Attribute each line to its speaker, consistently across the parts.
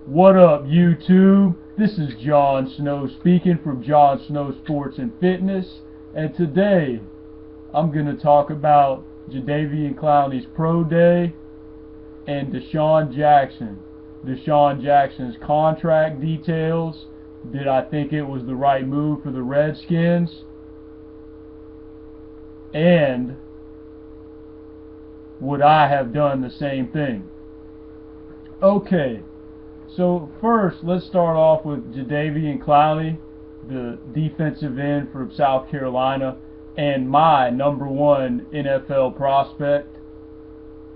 Speaker 1: What up, YouTube? This is Jon Snow speaking from Jon Snow Sports and Fitness, and today I'm going to talk about Jadeveon Clowney's Pro Day and Desean Jackson. Desean Jackson's contract details. Did I think it was the right move for the Redskins? And would I have done the same thing? Okay. So first, let's start off with Jadeveon Clowney, the defensive end from South Carolina, and my #1 NFL prospect.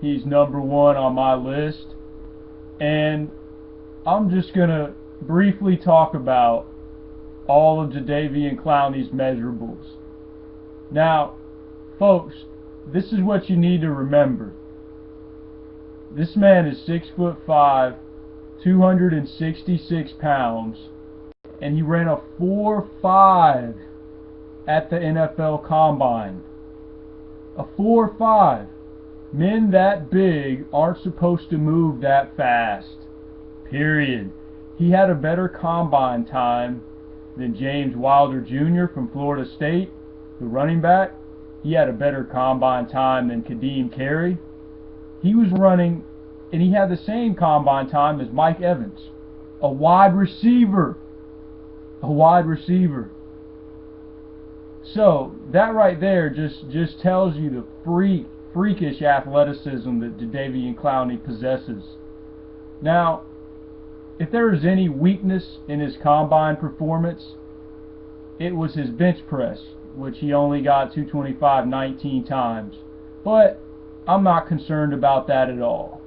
Speaker 1: He's #1 on my list, and I'm just gonna briefly talk about all of Jadeveon Clowney's measurables. Now, folks, this is what you need to remember. This man is 6'5", 266 pounds, and he ran a 4.5 at the NFL Combine. A 4.5. Men that big aren't supposed to move that fast. Period. He had a better Combine time than James Wilder Jr. from Florida State, the running back. He had a better Combine time than Kadeem Carey. He was running, and he had the same Combine time as Mike Evans, a wide receiver. A wide receiver. So that right there just tells you the freakish athleticism that Jadeveon Clowney possesses. Now, if there is any weakness in his Combine performance, it was his bench press, which he only got 225 19 times. But I'm not concerned about that at all.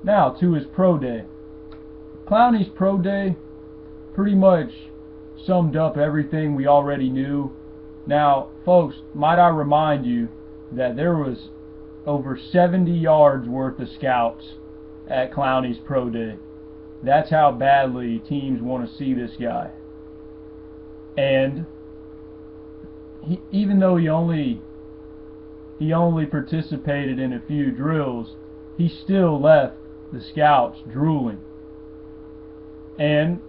Speaker 1: Now to his Pro Day. Clowney's Pro Day pretty much summed up everything we already knew. Now, folks, might I remind you that there was over 70 yards worth of scouts at Clowney's Pro Day. That's how badly teams want to see this guy. And even though he only participated in a few drills, he still left the scouts drooling. And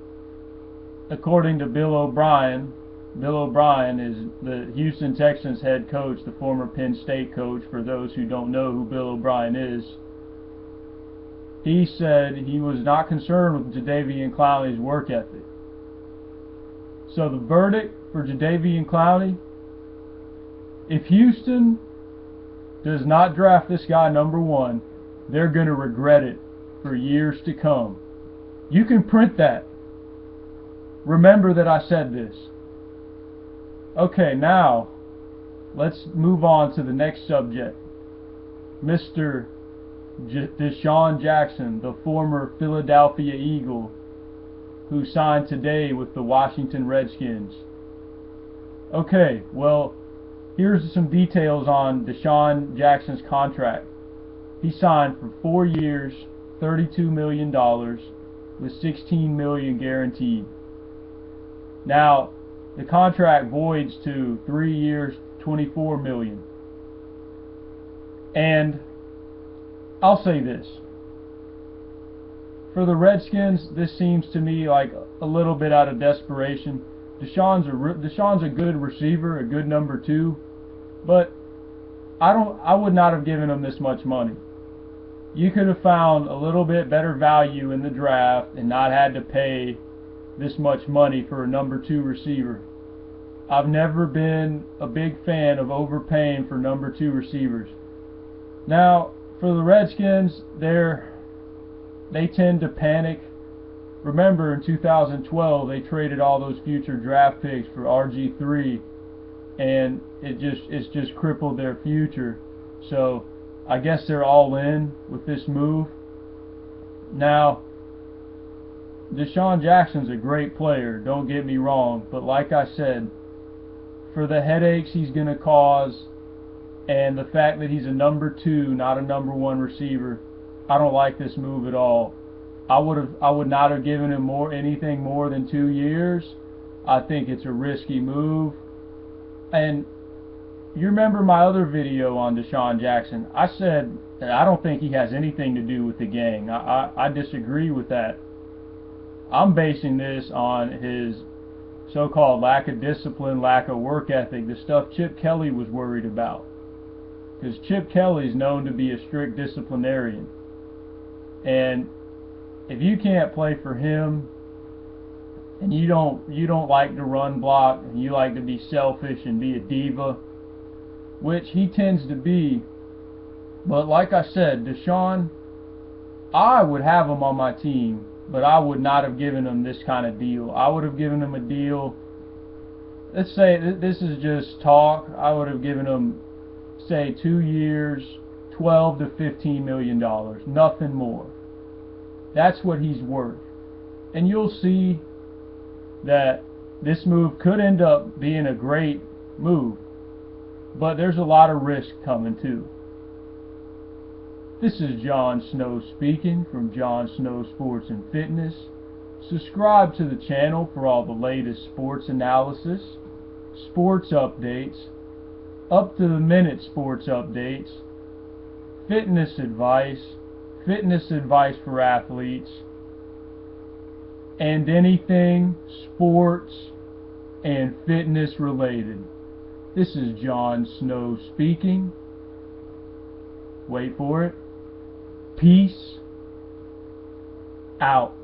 Speaker 1: according to Bill O'Brien is the Houston Texans head coach, the former Penn State coach, for those who don't know who Bill O'Brien is. He said he was not concerned with Jadeveon Clowney's work ethic. So the verdict for Jadeveon Clowney: if Houston does not draft this guy #1, they're going to regret it for years to come. You can print that. Remember that I said this. Okay, now let's move on to the next subject. Mr. Desean Jackson, the former Philadelphia Eagle, who signed today with the Washington Redskins. Okay, well, here's some details on Desean Jackson's contract. He signed for 4 years, $32 million, with $16 million guaranteed. Now, the contract voids to 3 years, $24 million. And I'll say this: for the Redskins, this seems to me like a little bit out of desperation. Desean's a good receiver, a good #2, but I would not have given him this much money. You could have found a little bit better value in the draft and not had to pay this much money for a #2 receiver. I've never been a big fan of overpaying for #2 receivers. Now, for the Redskins, they tend to panic. Remember, in 2012, they traded all those future draft picks for RG3, and it's just crippled their future. So I guess they're all in with this move. Now, Desean Jackson's a great player, don't get me wrong, but like I said, for the headaches he's going to cause and the fact that he's a #2, not a #1 receiver, I don't like this move at all. I would not have given him anything more than 2 years. I think it's a risky move. And you remember my other video on Desean Jackson? I said that I don't think he has anything to do with the gang. I disagree with that. I'm basing this on his so-called lack of discipline, lack of work ethic, the stuff Chip Kelly was worried about. Because Chip Kelly's known to be a strict disciplinarian. And if you can't play for him, and you don't like to run block, and you like to be selfish and be a diva, which he tends to be, but like I said, Desean, I would have him on my team, but I would not have given him this kind of deal. I would have given him a deal, let's say, this is just talk, I would have given him, say, 2 years, $12 to $15 million, nothing more. That's what he's worth. And you'll see that this move could end up being a great move, but there's a lot of risk coming too. This is John Snow speaking from John Snow Sports and Fitness. Subscribe to the channel for all the latest sports analysis, sports updates, up-to-the-minute sports updates, fitness advice for athletes, and anything sports and fitness related. This is John Snow speaking. Wait for it. Peace out.